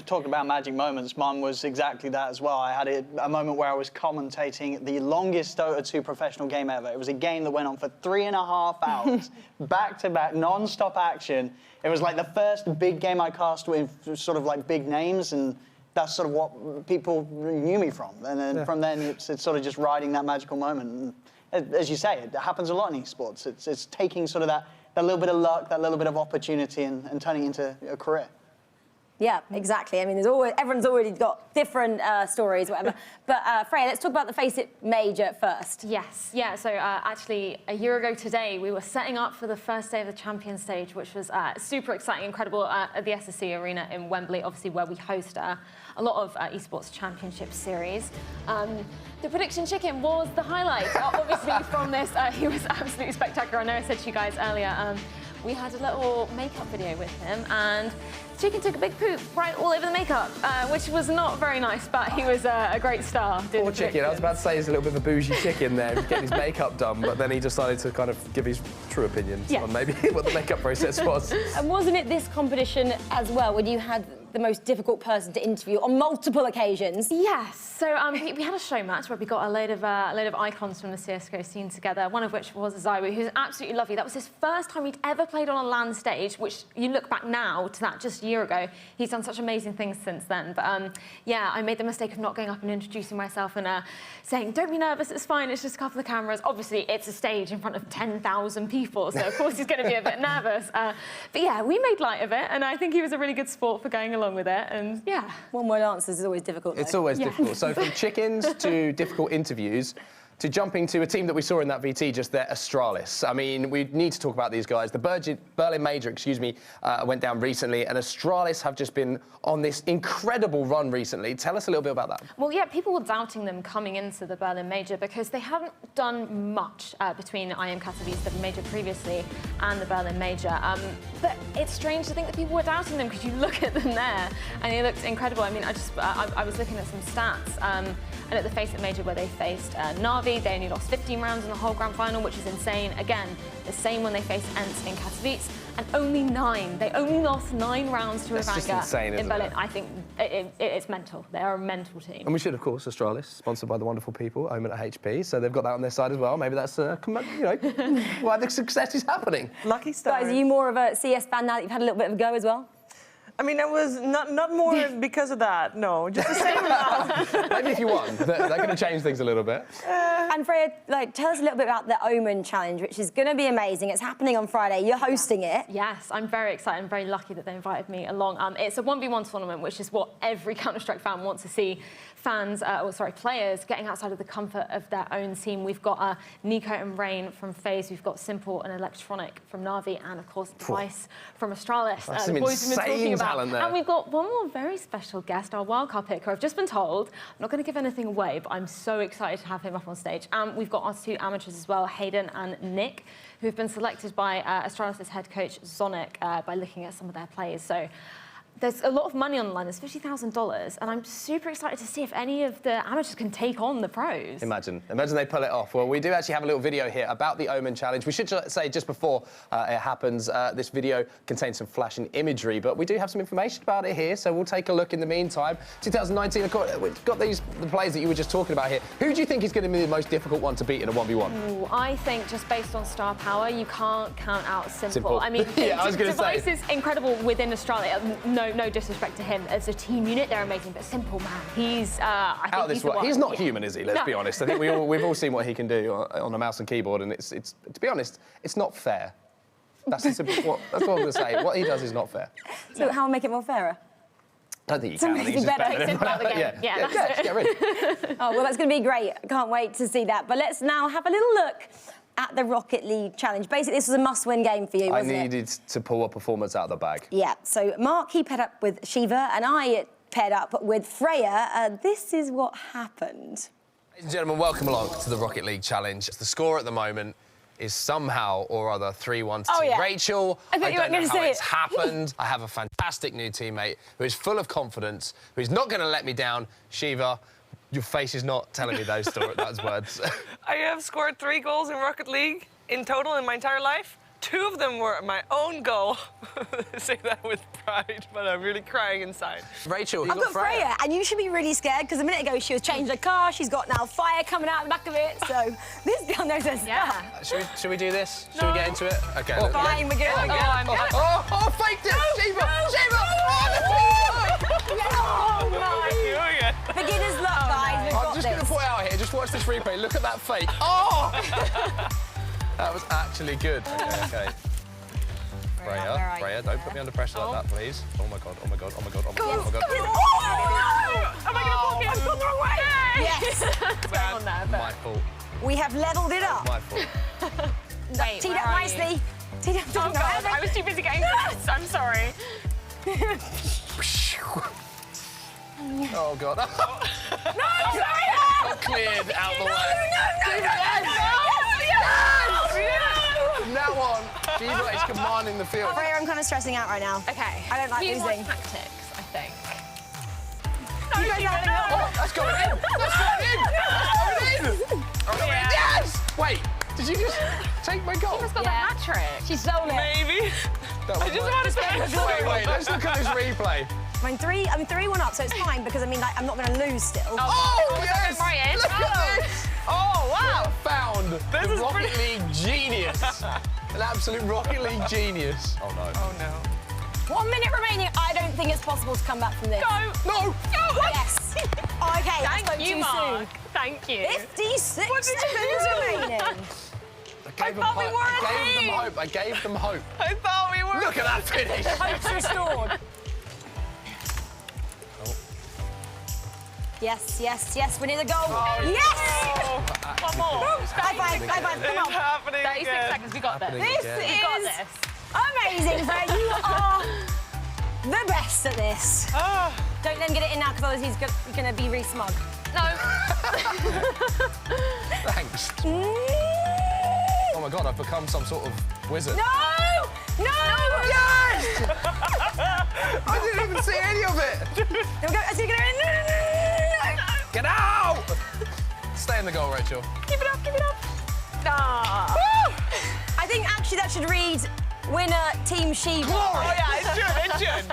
talking about magic moments, mine was exactly that as well. I had a moment where I was commentating the longest Dota 2 professional game ever. It was a game that went on for 3.5 hours, back-to-back, non-stop action. It was like the first big game I cast with sort of like big names, and that's sort of what people knew me from. And then from then, it's sort of just riding that magical moment. And, as you say, it happens a lot in esports. It's taking sort of that little bit of luck, that little bit of opportunity, and turning it into a career. Yeah, exactly. I mean, everyone's already got different stories, whatever. But Freya, let's talk about the Face It Major first. Yes, yeah. So actually, a year ago today, we were setting up for the first day of the Champions Stage, which was super exciting, incredible at the SSC Arena in Wembley, obviously where we host a lot of esports championship series. The Prediction Chicken was the highlight, obviously, from this. He was absolutely spectacular. I know I said to you guys earlier, we had a little makeup video with him, and Chicken took a big poop right all over the makeup, which was not very nice, but he was a great star. Poor Chicken. I was about to say he's a little bit of a bougie chicken there, getting his makeup done, but then he decided to kind of give his true opinions on maybe what the makeup process was. And wasn't it this competition as well, when you had the most difficult person to interview on multiple occasions? Yes. So we had a show match where we got a load of icons from the CSGO scene together, one of which was Zywu, who's absolutely lovely. That was his first time he'd ever played on a LAN stage, which you look back now to that just a year ago. He's done such amazing things since then. But yeah, I made the mistake of not going up and introducing myself and saying, don't be nervous, it's fine, it's just a couple of cameras. Obviously, it's a stage in front of 10,000 people, so of course he's going to be a bit nervous. But yeah, we made light of it, and I think he was a really good sport for going along with it, and yeah. One-word answers is always difficult, though. It's always difficult. So from chickens to difficult interviews, to jumping to a team that we saw in that VT just there, Astralis. I mean, we need to talk about these guys. The Berlin Major, went down recently, and Astralis have just been on this incredible run recently. Tell us a little bit about that. Well, yeah, people were doubting them coming into the Berlin Major because they hadn't done much between IM Katowice, the major previously, and the Berlin Major. But it's strange to think that people were doubting them because you look at them there, and they looked incredible. I mean, I was looking at some stats, and at the Face It Major where they faced Na'Vi, they only lost 15 rounds in the whole grand final, which is insane. Again, the same when they faced Ents in Katowice, and only 9. They only lost 9 rounds to Ivanka in Berlin. I think it's mental. They are a mental team. And we should, of course, Astralis, sponsored by the wonderful people, Omen at HP, so they've got that on their side as well. Maybe that's, why the success is happening. Lucky stars. Guys, are you more of a CS fan now that you've had a little bit of a go as well? I mean, I was not more because of that, no, just the same amount. Maybe if you won, they're going to change things a little bit. And Freya, tell us a little bit about the Omen Challenge, which is going to be amazing. It's happening on Friday. You're hosting it. Yes, I'm very excited. I'm very lucky that they invited me along. It's a 1v1 tournament, which is what every Counter-Strike fan wants to see. Players getting outside of the comfort of their own team. We've got Nico and Rain from FaZe. We've got Simple and Electronic from Na'Vi, and of course Twice from Astralis. That's the boys we've been talking about. There. And we've got one more very special guest, our wildcard picker. I've just been told, I'm not going to give anything away, but I'm so excited to have him up on stage. We've got our 2 amateurs as well, Hayden and Nick, who've been selected by Astralis' head coach Zonic by looking at some of their plays. So there's a lot of money on the line. There's $50,000, and I'm super excited to see if any of the amateurs can take on the pros. Imagine they pull it off. Well, we do actually have a little video here about the Omen Challenge. We should say just before it happens, this video contains some flashing imagery, but we do have some information about it here, so we'll take a look in the meantime. 2019, of course, we've got the players that you were just talking about here. Who do you think is going to be the most difficult one to beat in a 1v1? Ooh, I think just based on star power, you can't count out Simple. I mean, yeah, I was going to say. Device is incredible within Australia. No no disrespect to him. As a team unit, they're amazing, but Simple, man, he's, I think he's the one. He's not Yeah. human, is he? Let's No. be honest. I think we've all seen what he can do on a mouse and keyboard, and it's to be honest, it's not fair. That's what I'm going to say. What he does is not fair. So how will make it more fairer? I don't think you can. I think he's just better than everyone else. Yeah, just get rid. Oh, well, that's going to be great. Can't wait to see that. But let's now have a little look at the Rocket League Challenge. Basically, this was a must-win game for you, wasn't it? I needed to pull a performance out of the bag. Yeah, so Mark, he paired up with Shiva, and I paired up with Freya. This is what happened. Ladies and gentlemen, welcome along to the Rocket League Challenge. The score at the moment is somehow or other 3-1 to Team Rachel. I thought you weren't don't know gonna how say it's it. happened. I have a fantastic new teammate who is full of confidence, who is not going to let me down. Shiva, your face is not telling me those words. I have scored 3 goals in Rocket League in total in my entire life. 2 of them were my own goal. I say that with pride, but I'm really crying inside. Rachel, I've got Freya, and you should be really scared because a minute ago she was changing her car. She's got now fire coming out the back of it. So this girl knows her stuff. Should we do this? Should we get into it? Okay. Oh, fine, we're good. Oh, faked it! Shiva! Oh, my. Beginner's luck, guys. We've I'm got just this. going to point out here, just watch this replay. Look at that fake. Oh! That was actually good. Okay. Freya, don't put me under pressure like that, please. Oh my god, oh my god, oh my god, oh my god, oh my god. Am I going to block it? I've gone the wrong way! Yes. What's going on there? My fault. We have levelled it up. My fault. Wait, Teed where up are nicely. you? Teed up. Oh, God, I was too busy getting this. I'm sorry. Oh god. No, sorry! Got cleared out the way. From now on, Shiva is commanding the field. Freya, I'm kind of stressing out right now. Okay. I don't like Few more losing. tactics, I think. You guys have Oh, that's going in! That's going in! That's going in! Oh, yes! Wait, did you just take my goal? Shiva's got the hat trick. She stole it. Maybe. I just want to say Wait, let's look at this replay. I'm 3-1 up, so it's fine because I mean, like, I'm not going to lose still. Oh, yes! Right in. Look at this! Oh, wow. Found This the is Rocket pretty- League genius. An absolute Rocket League genius. Oh no. Oh, no. 1 minute remaining. I don't think it's possible to come back from this. No! Yes. Oh, okay, I spoke Thank you, too Mark. soon. Thank you. 56 seconds remaining. I gave them hope. I thought we were. Look at that finish. Hope's restored. Yes, we need a goal. Oh, yes! One more. High five, come It's on. happening 36 again. seconds, we got this. This We got is this. amazing, Fred. You are the best at this. Ah. Don't then get it in now, because otherwise he's going to be re-smug. No. Thanks. Oh my god, I've become some sort of wizard. No! Yes! I didn't even see any of it. There we go. No. Get out! Stay in the goal, Rachel. Keep it up. Ah. I think actually that should read winner Team Shiva. Oh, yeah, it should.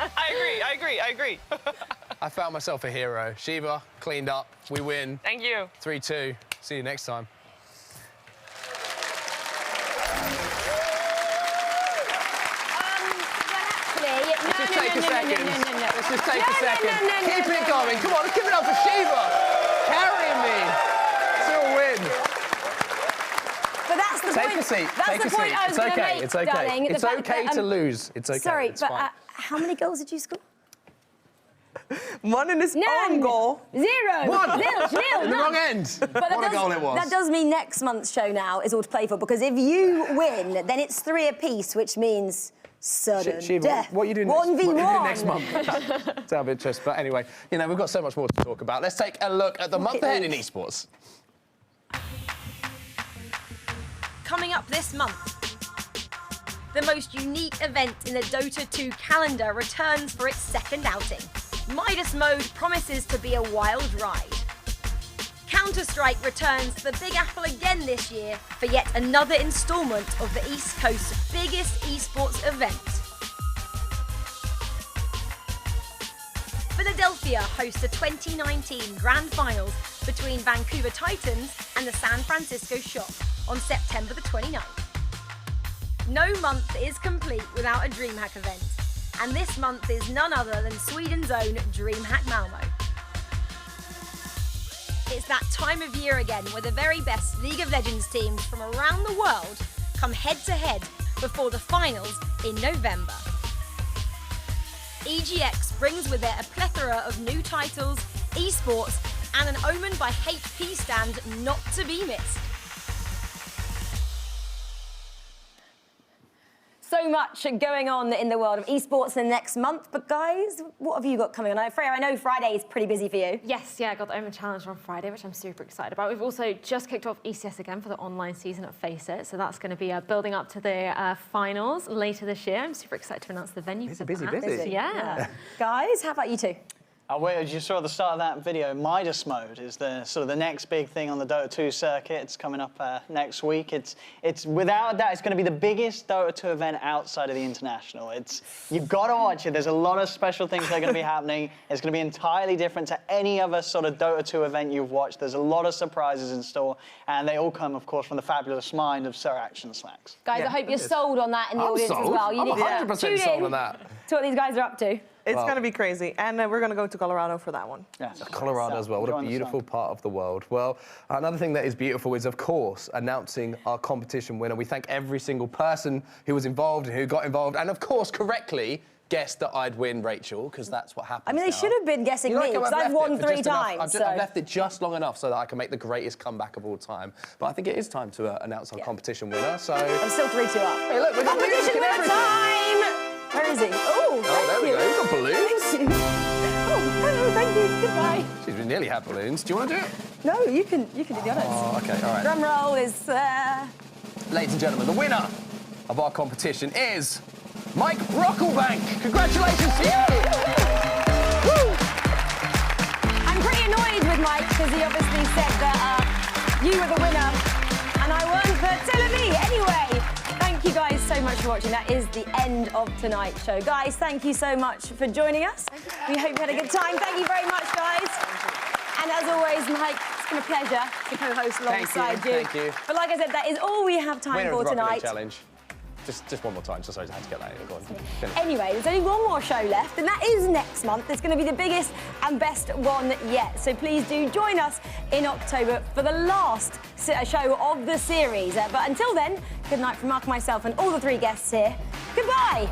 I agree. I found myself a hero. Shiva, cleaned up. We win. Thank you. 3-2. See you next time. Let's just take a second. Let's just take a second. Keep it going. Come on, let's give it up for Shiva. Carrying me to a win. But that's the Take point. a seat. That's Take the a point seat. I was It's going to okay. make, It's okay. darling. It's The fact okay that, to lose. It's okay. Sorry, It's but fine. how many goals did you score? 1 in his own goal. 0. One. Nil. In the wrong end. But that What a goal it was. That does mean next month's show now is all to play for, because if you win, then it's 3 apiece, which means sudden Shiva, death. what are you doing 1v1. next month? It's out of interest, but anyway, you know, we've got so much more to talk about. Let's take a look at the month ahead in esports. Coming up this month, the most unique event in the Dota 2 calendar returns for its second outing. Midas Mode promises to be a wild ride. Counter-Strike returns to the Big Apple again this year for yet another instalment of the East Coast's biggest esports event. Philadelphia hosts the 2019 Grand Finals between Vancouver Titans and the San Francisco Shock on September the 29th. No month is complete without a DreamHack event. And this month is none other than Sweden's own DreamHack Malmo. It's that time of year again where the very best League of Legends teams from around the world come head-to-head before the finals in November. EGX brings with it a plethora of new titles, esports, and an Omen by HP stand not to be missed. So much going on in the world of esports in the next month, but guys, what have you got coming on? Freya, I know Friday is pretty busy for you. Yes, yeah, I got the Omen Challenge on Friday, which I'm super excited about. We've also just kicked off ECS again for the online season at Face It, so that's going to be building up to the finals later this year. I'm super excited to announce the venue for that. Busy. Yeah. Guys, how about you two? Wait, you saw at the start of that video, Midas mode is the sort of the next big thing on the Dota 2 circuit. It's coming up next week. It's without a doubt, it's going to be the biggest Dota 2 event outside of the international. You've got to watch it. There's a lot of special things that are going to be happening. It's going to be entirely different to any other sort of Dota 2 event you've watched. There's a lot of surprises in store, and they all come, of course, from the fabulous mind of Sir Action Slacks. Guys, I hope you're sold on that in the audience as well. I'm 100% sold on that. To what these guys are up to. It's going to be crazy. And we're going to go to Colorado for that one. Yes. Colorado as well. What a beautiful part of the world. Well, another thing that is beautiful is, of course, announcing our competition winner. We thank every single person who was involved and who got involved, and of course, correctly guessed that I'd win, Rachel, because that's what happened. I mean, they should have been guessing me, because I've won 3 times. I've left it just long enough so that I can make the greatest comeback of all time. But I think it is time to announce our competition winner. So I'm still 3-2 up. Hey, look, we've got competition winner time! Where is he? Oh, there we go. We've got balloons. Thank you. Oh, hello, thank you. Goodbye. Jeez, we nearly had balloons. Do you want to do it? No, you can do the honors. Oh, okay, all right. Drum roll is... Ladies and gentlemen, the winner of our competition is Mike Brocklebank. Congratulations to you! Woo! I'm pretty annoyed with Mike because he obviously said that you were the winner and I won for telling me. Anyway, thank you guys so much for watching. That is the end of tonight's show. Guys, thank you so much for joining us. We hope you had a good time. Thank you very much, guys. And as always, Mike, it's been a pleasure to co-host alongside you. Thank you. But like I said, that is all we have time for tonight. Challenge. Just one more time, just so I had to get that in. Go on. Anyway, there's only one more show left, and that is next month. It's going to be the biggest and best one yet. So please do join us in October for the last show of the series. But until then, good night from Mark, myself, and all the 3 guests here. Goodbye.